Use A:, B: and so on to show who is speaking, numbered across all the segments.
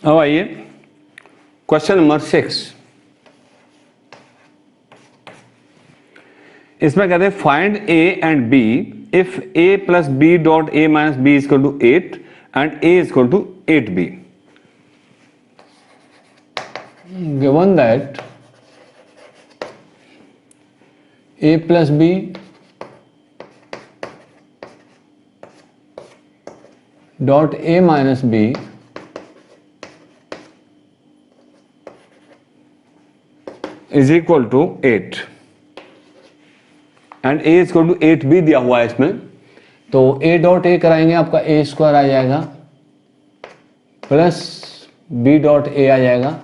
A: अब आइए question number 6। इसमें कहते हैं find A and B if a plus B dot a minus B is equal to 8 and a is equal to 8b।
B: Given that a plus B dot a minus B
A: is equal to 8 and a is equal to 8b दिया हुआ है इसमें।
B: तो a dot a कराएंगे, आपका a square आ जाएगा plus b dot a आ जाएगा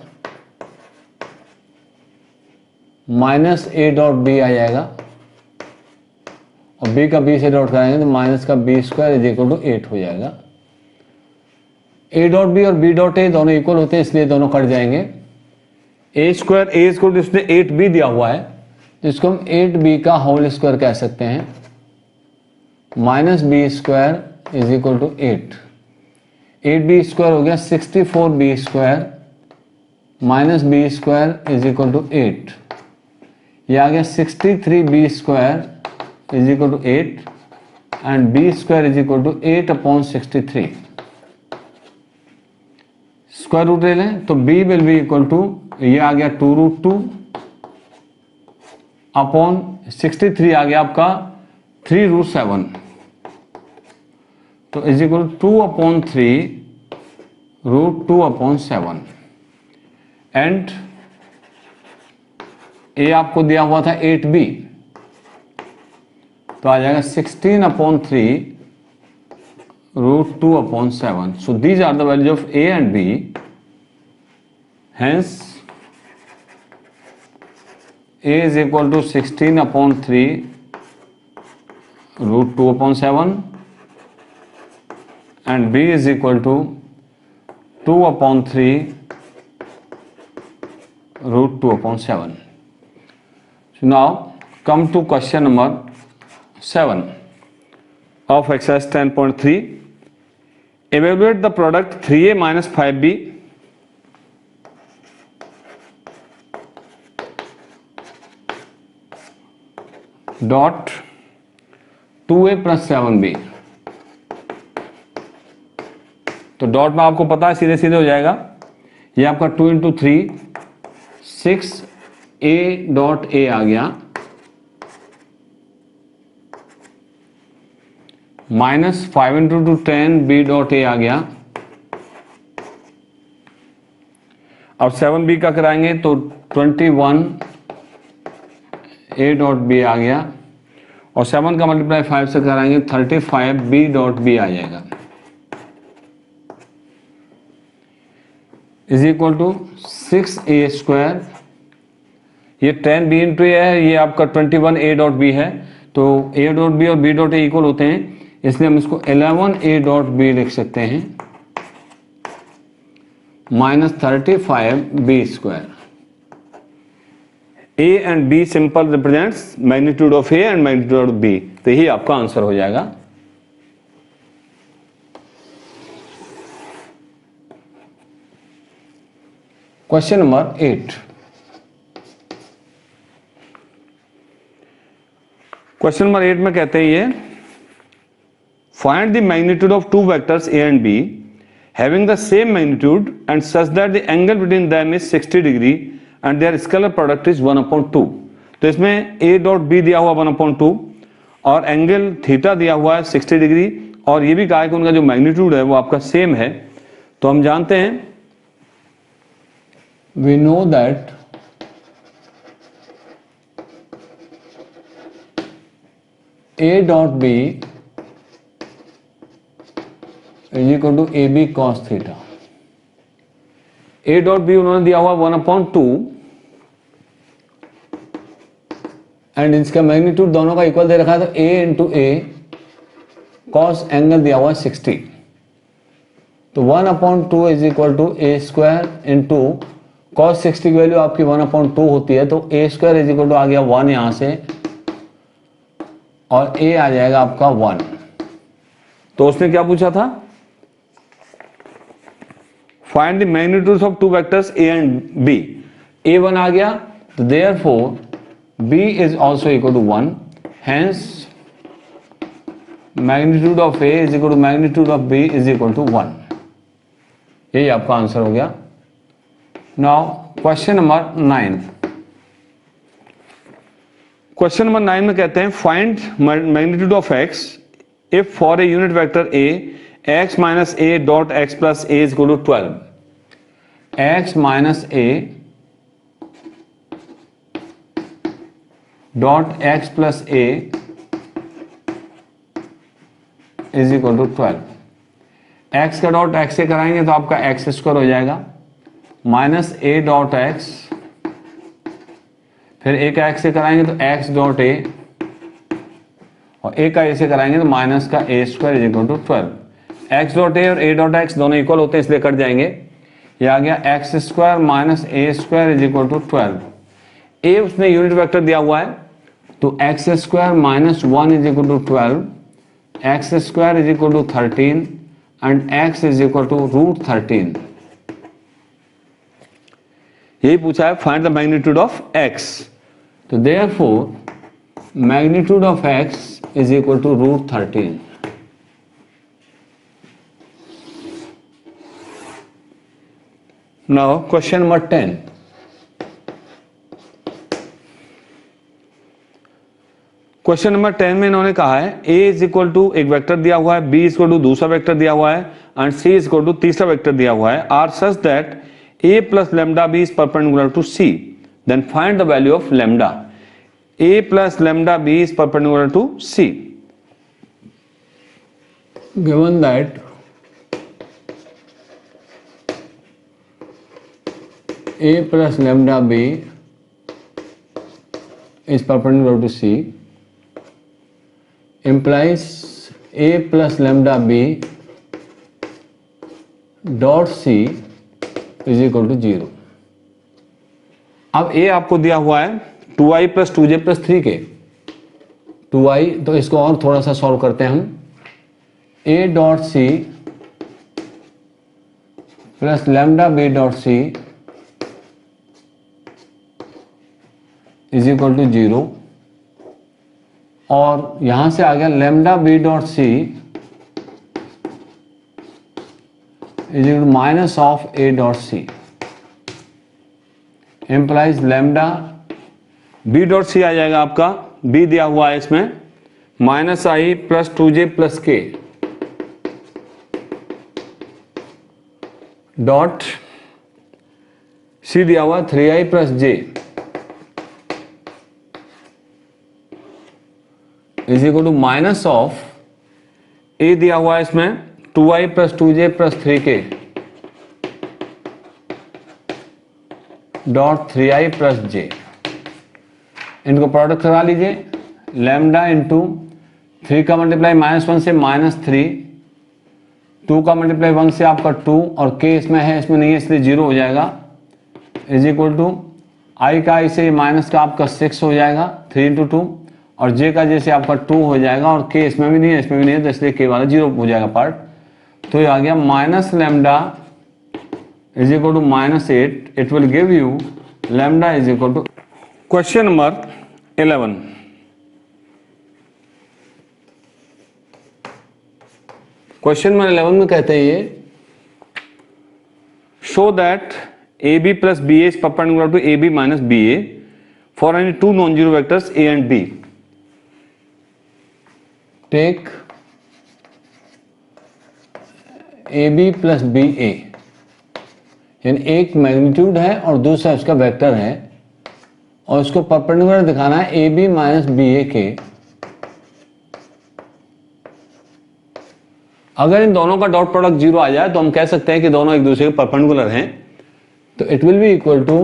B: minus a dot b आ जाएगा और b का b से डॉट कराएंगे तो माइनस का b square is equal to 8 हो जाएगा। a डॉट b और b डॉट a दोनों इक्वल होते हैं इसलिए दोनों कट जाएंगे।
A: a square a is equal to इसमें 8b दिया हुआ है
B: जिसको हम 8b का होल स्क्वायर कह सकते हैं। Minus B square is equal to 8b square हो गया 64b square minus B square is equal to 8। यह आ गया 63b square is equal to 8 and B square is equal to 8/63। Square root ले लें तो b will be equal to, ये आ गया 2√2 अपॉन 63 आ गया आपका 3√7 तो इज इक्वल 2/3√2/7 एंड a आपको दिया हुआ था 8b तो आ जाएगा 16/3√2/7। So these are the value of a and b, hence a is equal to 16/3√2/7 and b is equal to 2/3√2/7. So now come to question number 7 of exercise 10.3. Evaluate the product 3a minus 5b dot 2a plus 7b। तो dot में आपको पता है सीधे सीधे हो जाएगा, ये आपका 2 इंटू 3 6a डॉट a आ गया minus 5 into 2 10 b dot a आ गया। अब 7b का कराएंगे तो 21 a डॉट b आ गया और 7 का मल्टीप्लाई 5 से कराएंगे 35 b डॉट b आ जाएगा is equal to 6a square. ये 10b इंटू ए है, ये आपका 21 a डॉट b है। तो a डॉट b और b डॉट a इक्वल होते हैं इसलिए हम इसको 11a डॉट b लिख सकते हैं minus 35 b square. a and b simple represents magnitude of a and magnitude of b, तो यही आपका आंसर हो जाएगा। Question number 8।
A: क्वेश्चन नंबर 8 में कहते हैं ये find the magnitude of two vectors a and b having the same magnitude and such that the angle between them is 60 degree and their scalar product is 1/2। तो इसमें a dot b दिया हुआ 1/2 और angle theta दिया हुआ है 60 degree और ये भी कहा है कि उनका जो मैग्नीट्यूड है वो आपका सेम है। तो हम जानते हैं
B: we know that a dot b is equal to ab cos theta। a dot b उन्होंने दिया हुआ 1/2 एंड इसका मैग्नीट्यूड दोनों का इक्वल दे रखा है तो a into a cos angle दिया हुआ 60 तो 1/2 is equal to a square into cos 60 की वैल्यू आपकी 1/2 होती है तो a square is equal to आ गया 1 यहां से और a आ जाएगा आपका 1।
A: तो उसने क्या पूछा था find the magnitude of two vectors A and B.
B: a1 आ गया तो therefore b is also equal to 1, hence magnitude of a is equal to magnitude of b is equal to 1। यही आपका आंसर हो गया। Now question number 9।
A: Question number 9 में कहते हैं find magnitude of x if for a unit vector a x minus a dot x plus a is equal to 12।
B: x minus a dot x plus a is equal to 12। x का dot x से कराएंगे तो आपका x square हो जाएगा, minus a dot x, फिर a का x से कराएंगे तो x डॉट a, और a का a से कराएंगे तो माइनस का a square is equal to 12। x dot a और a डॉट x दोनों इक्वल होते हैं इसलिए कट जाएंगे। ये आ गया x square minus a square is equal to 12। a उसने यूनिट वेक्टर दिया हुआ है तो x square minus 1 is equal to 12, x square is equal to 13 and x is equal to root 13।
A: यही पूछा है find the magnitude of x।
B: तो therefore magnitude of x is equal to root 13। Now question number 10।
A: Question number 10 में इन्होंने कहा है a is equal to एक vector दिया हुआ है, b इज इक्वल टू दूसरा वेक्टर दिया हुआ है and c is equal to तीसरा वेक्टर दिया हुआ है, are such that a plus lambda b is perpendicular to c, then find the value of lambda. a plus lambda b is perpendicular to c।
B: Given that a plus lambda b is perpendicular to c implies a plus lambda b dot c is equal to 0।
A: अब a आपको दिया हुआ है 2i plus 2j plus 3k।
B: 2i, तो इसको और थोड़ा सा सॉल्व करते हैं हम। a dot c plus lambda b dot c is equal to 0, और यहां से आ गया lambda B dot C is equal to minus of A dot C, implies lambda
A: b dot c आ जाएगा आपका, b दिया हुआ है इसमें minus I plus 2j plus k
B: dot C दिया हुआ 3i plus j is equal to minus of
A: a दिया हुआ है इसमें
B: 2i plus 2j plus 3k dot 3i plus j। इनको प्रोडक्ट करा लीजिए, लैम्डा इंटू 3 का मल्टीप्लाई -1 से -3, 2 का मल्टीप्लाई 1 से आपका 2, और k इसमें है इसमें नहीं है इसलिए 0 हो जाएगा, इज इक्वल टू i का i से माइनस का आपका 6 हो जाएगा 3 इंटू 2, और j का j से आपका 2 हो जाएगा, और k इसमें भी नहीं है इसमें भी नहीं है तो इसलिए k वाला 0 हो जाएगा पार्ट। तो ये आ गया minus lambda is equal to -8, it will give you lambda is equal to.
A: Question number 11।
B: Question number 11 में कहते हैं ये
A: show that ab plus ba is perpendicular to ab minus ba for any two non zero vectors a and b।
B: Take A B plus B A, यानी एक magnitude है और दूसरा उसका वेक्टर है, और उसको परपेंडिकुलर दिखाना है ए बी माइनस बी ए के। अगर इन दोनों का डॉट प्रोडक्ट 0 आ जाए तो हम कह सकते हैं कि दोनों एक दूसरे के परपेंडिकुलर हैं, तो it will be equal to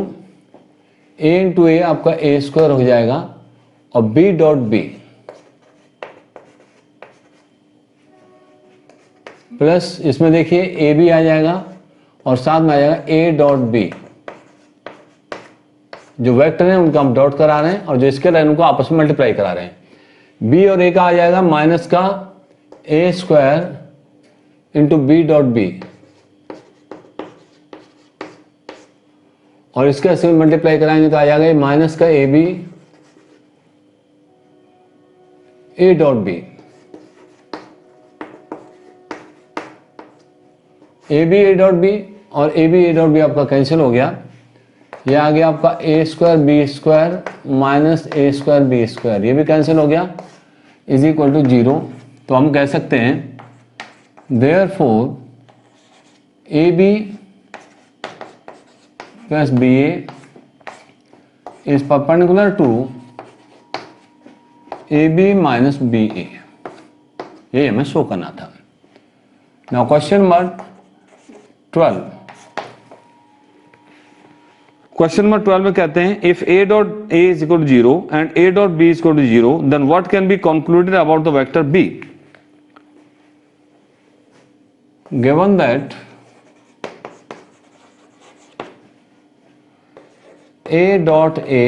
B: A into A आपका ए स्क्वायर हो जाएगा, और बी डॉट बी प्लस इसमें देखिए ए बी आ जाएगा और साथ में आ जाएगा ए डॉट बी। जो वेक्टर हैं उनका हम डॉट करा रहे हैं और जो स्केलर है उनको आपस में मल्टीप्लाई करा रहे हैं। बी और ए का आ जाएगा माइनस का A square into B dot B और इसके ऐसे मल्टीप्लाई कराएंगे तो आ जाएगा माइनस का A B A dot B, A B A dot B और A B A dot B आपका कैंसिल हो गया। ये आ गया आपका A square B square minus A square B square, ये भी कैंसिल हो गया, इज इक्वल टू 0। तो हम कह सकते हैं therefore A B plus B A is perpendicular to A B minus B A, ये हमें शो करना था। Now question number 12,
A: question number 12 में कहते हैं if a dot a is equal to 0 and a dot b is equal to 0 then what can be concluded about the vector b।
B: Given that a dot a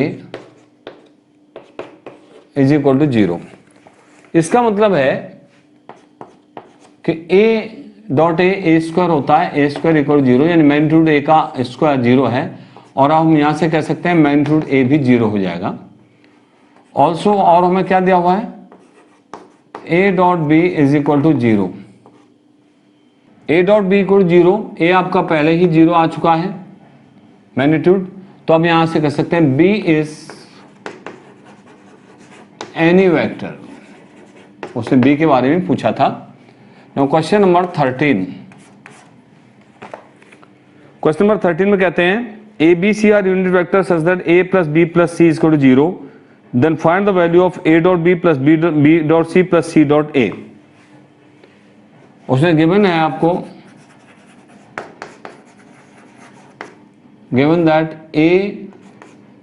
B: is equal to 0, इसका मतलब है कि a dot A square होता है, ए square equal 0, यानी magnitude ए का square 0 है, और हम यहां से कह सकते हैं मैग्नीट्यूड ए भी 0 हो जाएगा। ऑल्सो और हमें क्या दिया हुआ है, A dot B is equal to 0, A dot B equal 0, A आपका पहले ही 0 आ चुका है मैग्नीट्यूड, तो अब यहां से कह सकते हैं बी इज एनी वेक्टर, उसने बी के बारे में पूछा था। क्वेश्चन नंबर 13,
A: क्वेश्चन नंबर 13 में कहते हैं A B C are unit vector such that A plus B plus C is equal to 0 then find the value of A dot B plus B dot C plus C dot A.
B: उसने given है आपको, given that A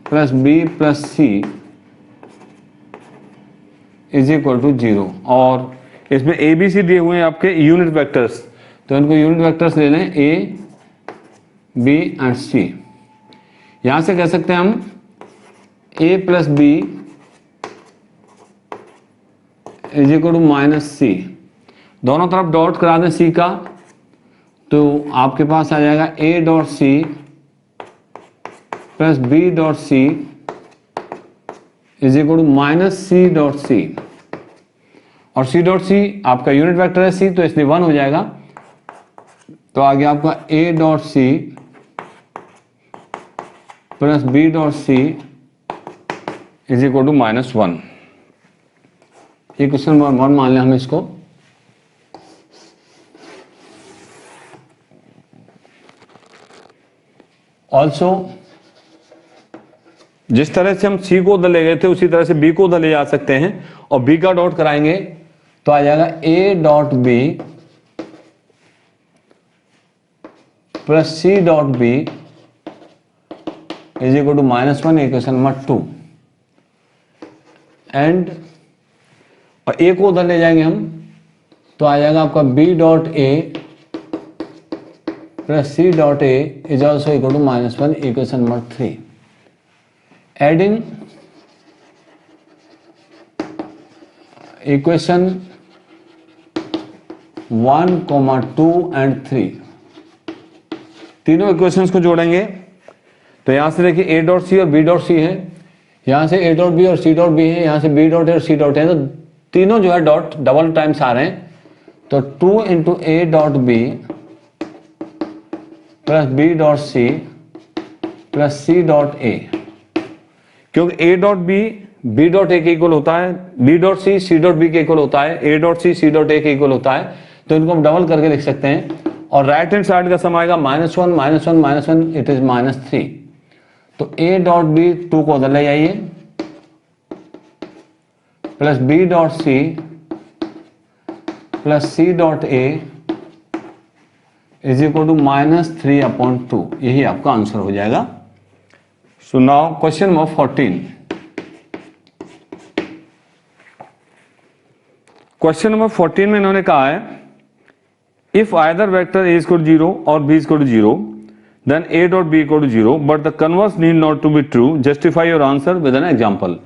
B: plus B plus C is equal to 0, और
A: इसमें ए B सी दिए हुए हैं आपके unit vectors,
B: तो इनको यूनिट वेक्टर्स ले लें ए बी एंड सी। यहां से कह सकते हैं हम A plus B is equal to minus C, दोनों तरफ डॉट करा दें सी का, तो आपके पास आ जाएगा A dot C plus B dot C is equal to minus C dot C, और सी डॉट सी आपका यूनिट वेक्टर है सी, तो इसलिए 1 हो जाएगा, तो आ गया आपका A dot C plus B dot C
A: is equal to -1।
B: ये क्वेश्चन नंबर 1 मान लें हम इसको। ऑल्सो
A: जिस तरह से हम सी को उधर ले गए थे उसी तरह से बी को उधर ले जा सकते हैं, और बी का डॉट कराएंगे
B: तो आ जाएगा A dot B plus C dot B is equal to -1, equation number 2, and और ए को उधर ले जाएंगे हम तो आ जाएगा आपका B dot A plus C dot A is also equal to -1, equation number 3। Adding equation 1, 2 and 3,
A: तीनों इक्वेशंस को जोड़ेंगे, तो यहां से देखिए ए डॉट सी और बी डॉट सी है,
B: यहां से ए डॉट बी और सी डॉट बी है, यहां से बी डॉट ए और सी डॉट है, तो तीनों जो है डॉट डबल टाइम्स आ रहे हैं, तो 2 into A dot B plus B dot C plus C dot A,
A: क्योंकि A dot B B dot A के इक्वल होता है, B dot C dot B के इक्वल होता है, A dot C dot A के इक्वल होता है, तो इनको हम डबल करके लिख सकते हैं, और राइट हैंड साइड का सम आएगा -1 इट इज -3, तो ए डॉट बी 2 को उधर ले जाइए plus B dot C plus C dot A is equal to -3/2, यही आपका आंसर हो जाएगा। So now question number 14, question number 14 में इन्होंने कहा है if either vector A equal to 0 और B equal to 0 then A dot B equal to 0 but the converse need not to be true, justify your answer with an example.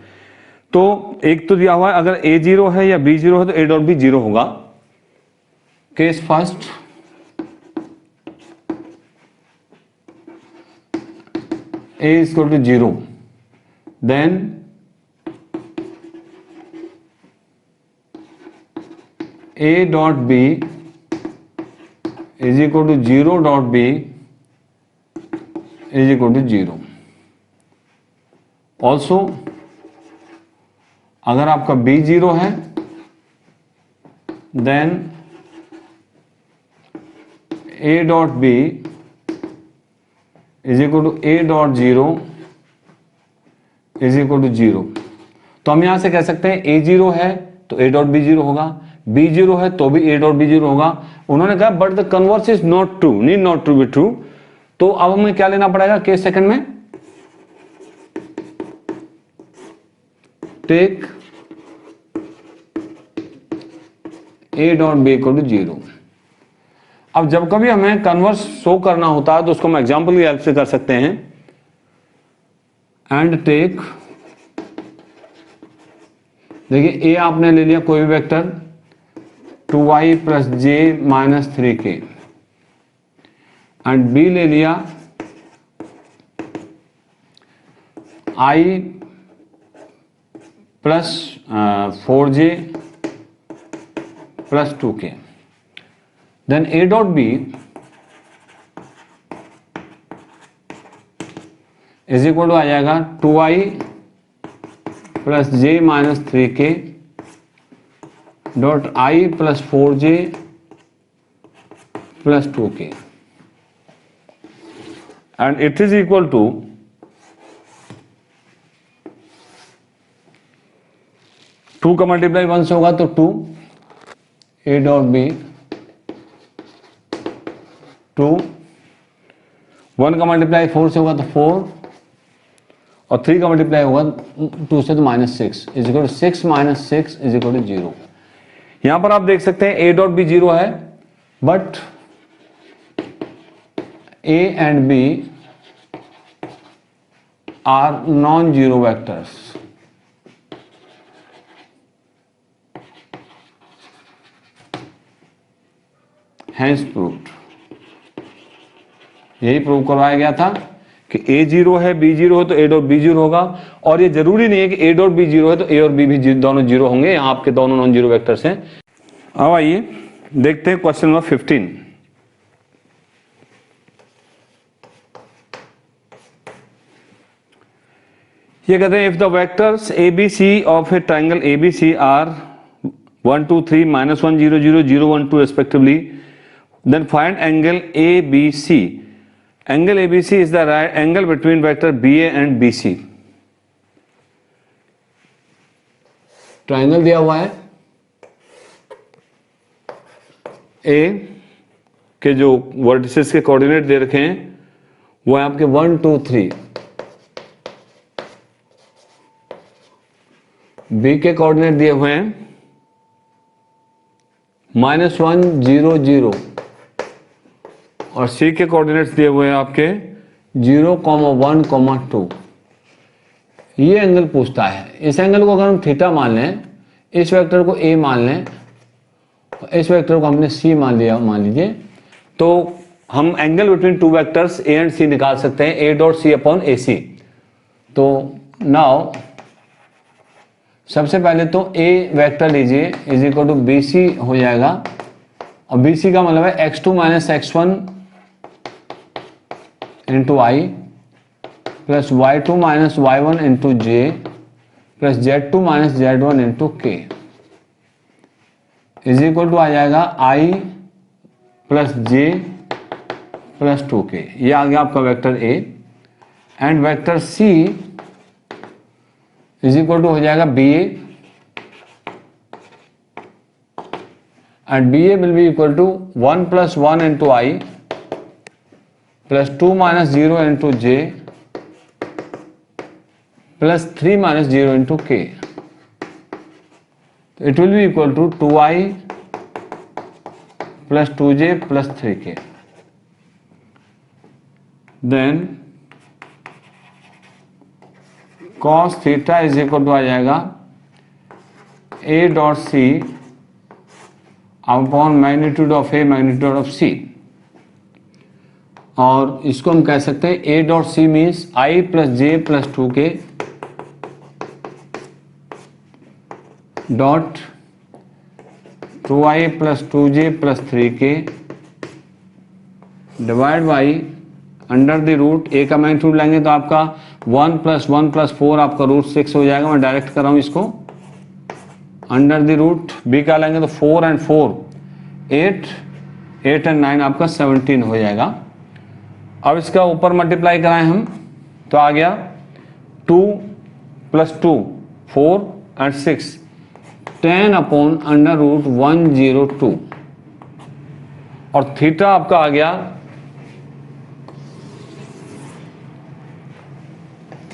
A: तो एक तो दिया हुआ है अगर ए 0 है या बी 0 है तो ए डॉट बी 0 होगा।
B: Case first, a is equal to 0, then a dot b is equal to 0 dot b is equal to 0. Also अगर आपका b 0 है, then a dot b is equal to a dot 0 is equal to 0. तो हम यहां से कह सकते हैं a 0 है तो a डॉट b 0 होगा, b 0 है तो भी a डॉट b 0 होगा. उन्होंने कहा but the converse is not true, need not to be true. तो अब हमें क्या लेना पड़ेगा केस सेकंड में, take a dot b equal to 0. अब जब कभी हमें कन्वर्स शो करना होता है तो उसको हम एग्जांपल की हेल्प से कर सकते हैं. एंड टेक, देखिए a आपने ले लिया कोई भी vector 2i plus J minus 3k, and b ले लिया i plus 4j plus 2k. Then a dot b is equal to आ जाएगा 2i plus J minus 3k dot i plus 4j plus 2k,
A: and it is equal to
B: 2 का multiply 1 से होगा तो 2, a dot b 2, 1 का multiply 4 से होगा तो 4, और 3 का मल्टीप्लाई होगा 2 से तो -6 is equal to 6 minus 6 is equal to 0.
A: यहां पर आप देख सकते हैं a डॉट b 0 है,
B: but a and b are non zero vectors. Hence proved. यही प्रूव करवाया गया था
A: कि a 0 है, b 0 है तो a डॉट b 0 होगा. और ये जरूरी नहीं है कि a डॉट b 0 है तो a और b भी दोनों 0 होंगे. यहाँ आपके दोनों नॉन जीरो वेक्टर्स हैं. अब आइए देखते हैं क्वेश्चन नंबर 15. ये कहते हैं if the vectors A B C of a triangle A B C are 1 2 3 -1 0 0 0 1 2 respectively, then find angle ABC. Angle ABC is the right angle between vector BA and BC.
B: Triangle दिया हुआ है,
A: A के जो vertices के coordinate दे रखे हैं
B: वो है आपके 1 2 3. B के कोऑर्डिनेट दिए हुए हैं -1 0 0,
A: और C के कोऑर्डिनेट्स दिए हुए हैं आपके
B: 0 1 2. ये एंगल पूछता है. इस एंगल को अगर हम थीटा मान लें, इस वेक्टर को A मान लें, इस वेक्टर को हमने C मान लिया, मान लीजिए,
A: तो हम angle between two vectors A and C निकाल सकते हैं, A dot C upon AC.
B: तो नाउ सबसे पहले तो A वेक्टर लीजिए इज इक्वल टू BC हो जाएगा, और BC का मतलब है x2 minus x1 into I plus y2 minus y1 into J plus z2 minus z1 into K is equal to आ जाएगा i plus j plus 2k. ये आ गया आपका vector A. And vector C is equal to हो जाएगा BA, and BA will be equal to 1 plus 1 into I plus 2 minus 0 into J plus 3 minus 0 into K. It will be equal to 2i plus 2j plus 3k. Then cos theta is equal to आ जाएगा a dot C upon magnitude of a magnitude of c. और इसको हम कह सकते हैं A dot C means I plus J plus 2k dot 2i plus 2j plus 3k divide by under the root. A का magnitude लेंगे तो आपका 1 प्लस 1 प्लस 4 आपका रूट 6 हो जाएगा। मैं डायरेक्ट कर रहा हूँ इसको अंडर द रूट। बी का लेंगे तो 4 एंड 4 8, 8 एंड 9 आपका 17 हो जाएगा। अब इसका ऊपर मल्टीप्लाई कराएं हम तो आ गया 2 plus 2 4 and 6 10 upon under root 102 और थीटा आपका आ गया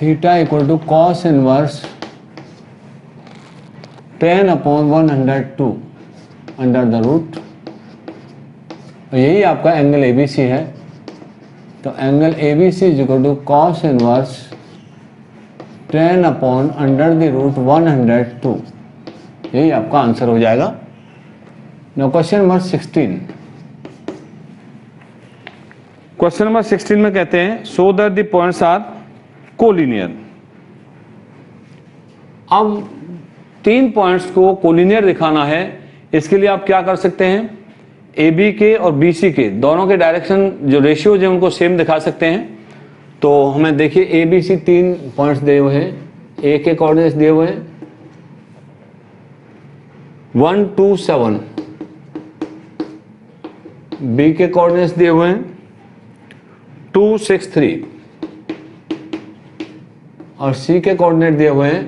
B: theta equal to cos inverse 10 upon 102 under the root. यही आपका एंगल एबीसी है। तो angle ABC is equal to cos inverse 10 upon under the root 102। यही आपका आंसर हो जाएगा। Now question number 16।
A: Question number 16 में कहते हैं so that the points are collinear. अब 3 पॉइंट्स को कोलिनियर दिखाना है। इसके लिए आप क्या कर सकते हैं, ए बी के और बी सी के दोनों के डायरेक्शन जो रेशियोज हैं उनको सेम दिखा सकते हैं। तो हमें देखिए ए बी सी 3 पॉइंट्स दिए हुए हैं। ए के कोऑर्डिनेट्स दिए हुए हैं 1 2 7, बी के कोऑर्डिनेट्स दिए हुए हैं 2 6 3 और सी के कोऑर्डिनेट दिए हुए हैं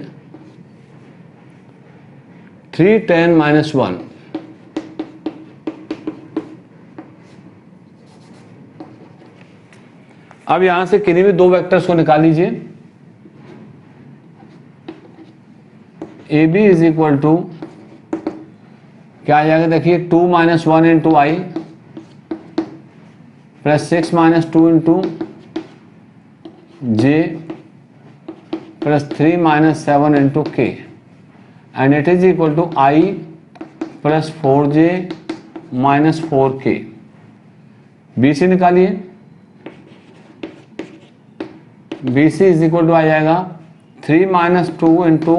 A: 3 10 -1। अब यहां से किन्हीं भी 2 वेक्टर्स को निकाल लीजिए। A B is equal to क्या आ जाएगा, देखिए 2 - 1 into I plus 6 - 2 into J plus 3 - 7 into K and it is equal to I plus 4j minus 4k। B C निकालिए। B C is equal to आ जाएगा 3 - 2 into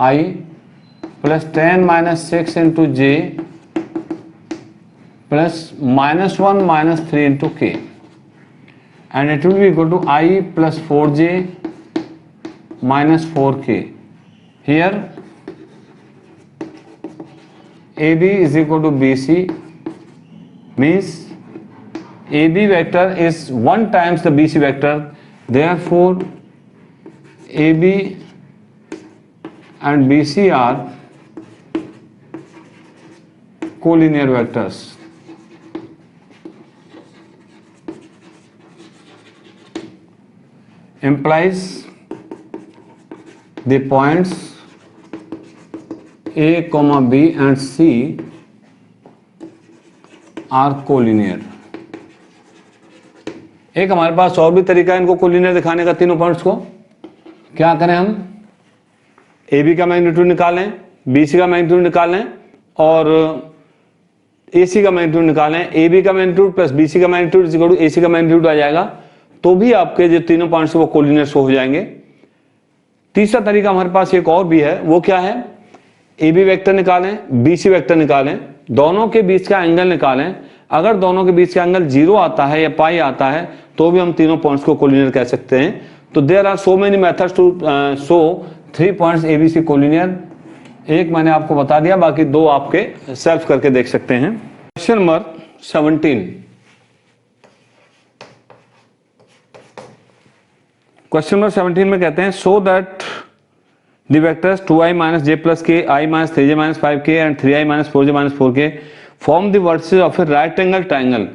A: I plus 10 - 6 into J plus -1 - 3 into K and it will be equal to I plus 4j minus 4k। Here A B is equal to B C means AB vector is 1 times the BC vector, therefore AB and BC are collinear vectors. Implies the points A, B and C are collinear. एक हमारे पास और भी तरीका है इनको collinear दिखाने का, तीनों पॉइंट्स को। क्या करें हम, ए बी का मैग्नीट्यूड निकालें, बी सी का मैग्नीट्यूड निकालें और ए सी का मैग्नीट्यूड निकालें। ए बी का मैग्नीट्यूड प्लस बी सी का मैग्नीट्यूड इज इक्वल टू ए सी का मैग्नीट्यूड आ जाएगा। तो भी आपके जो तीनों पॉइंट्स वो कोलिनियर शो हो जाएंगे। तीसरा तरीका हमारे पास एक और भी है, वो क्या है, ए बी वेक्टर निकालें, बी सी वेक्टर निकालें, दोनों के बीच का एंगल निकालें। अगर दोनों के बीच का एंगल 0 आता है या पाई आता है तो भी हम तीनों पॉइंट्स को कोलिनियर कह सकते हैं। तो there are so many methods to show 3 points ABC collinear. एक मैंने आपको बता दिया, बाकी 2 आपके सेल्फ करके देख सकते हैं। Question number 17। क्वेश्चन नंबर 17 में कहते हैं so that the vectors 2i - j + k, i - 3j - 5k and 3i - 4j - 4k form the vertices of A right angle triangle.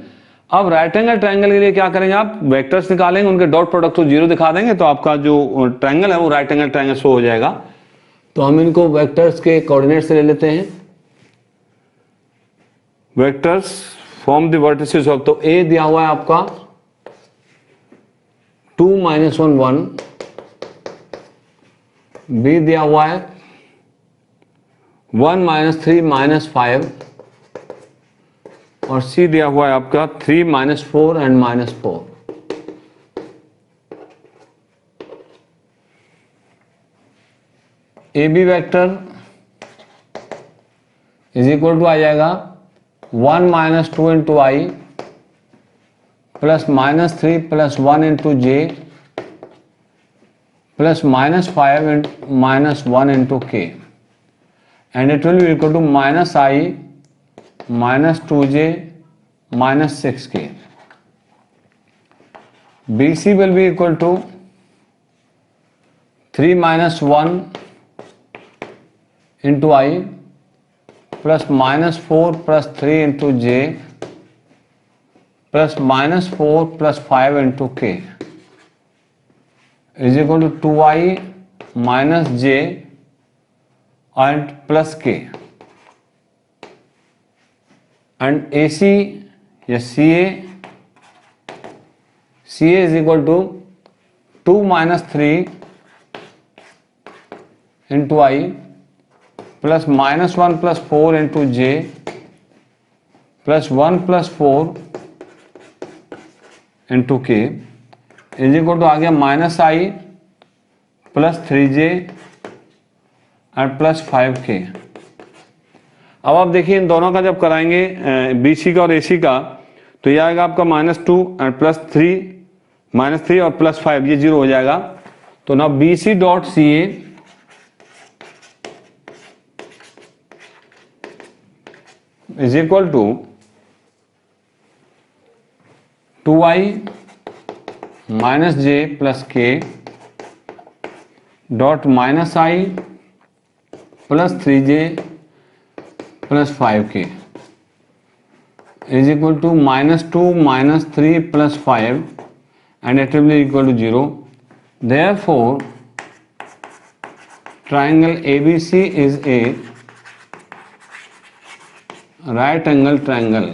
A: अब राइट एंगल ट्रायंगल के लिए क्या करेंगे, आप वेक्टर्स निकालेंगे, उनके डॉट प्रोडक्ट को 0 दिखा देंगे तो आपका जो ट्रायंगल है वो राइट एंगल ट्रायंगल शो हो जाएगा। तो हम इनको वेक्टर्स के कोऑर्डिनेट से ले लेते हैं। Vectors form the vertices of, तो ए दिया हुआ है आपका 2 - 1 1, बी दिया हुआ है 1 - 3 - 5
B: और C दिया हुआ है आपका 3 -4 and -4। A B vector is equal to आ जाएगा 1 - 2 into I plus -3 plus 1 into J plus -5 -1 into K, and it will be equal to -i -2j -6k। BC will be equal to 3 - 1 into I plus -4 plus 3 into j plus -4 plus 5 into k is equal to 2i minus j and plus k, and AC या CA is equal to 2 - 3 into I plus -1 plus 4 into j plus 1 plus 4 into k is equal to आ गया -i plus 3j और plus 5k। अब आप देखिए इन दोनों का जब कराएंगे BC का और AC का, तो ये आएगा आपका -2 और -3 और +5, ये 0 हो जाएगा। तो ना BC dot CA is equal to 2i - j plus k dot -i plus 3j plus 5k is equal to -2 - 3 plus 5, and it will be equal to 0. Therefore, triangle ABC is a right angle triangle.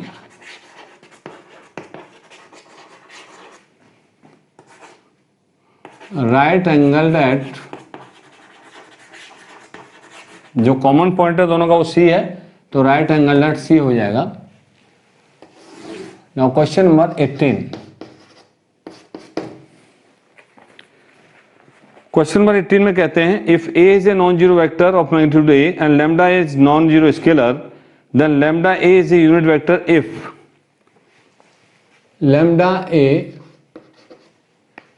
B: Right angled at, जो common point है दोनों का वो C है, तो right angle eight C हो जाएगा। Now question number 18।
A: Question number 18 में कहते हैं if A is a non zero vector of magnitude A and lambda is non zero scalar, then lambda A is a unit vector if
B: lambda A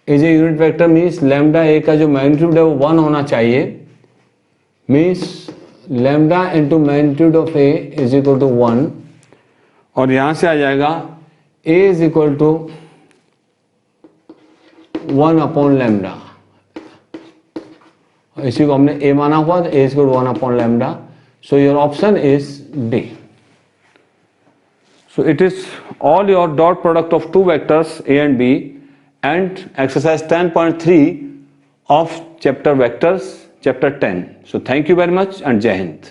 B: is a unit vector means lambda A का जो magnitude है वो 1 होना चाहिए, means lambda into magnitude of A is equal to 1, और यहां से आ जाएगा A is equal to 1 upon lambda. इसी को हमने A माना हुआ, तो A is equal to 1 upon lambda. So your option is D.
A: So it is all your dot product of two vectors A and B and exercise 10.3 of chapter vectors, chapter 10. So thank you very much and Jai Hind.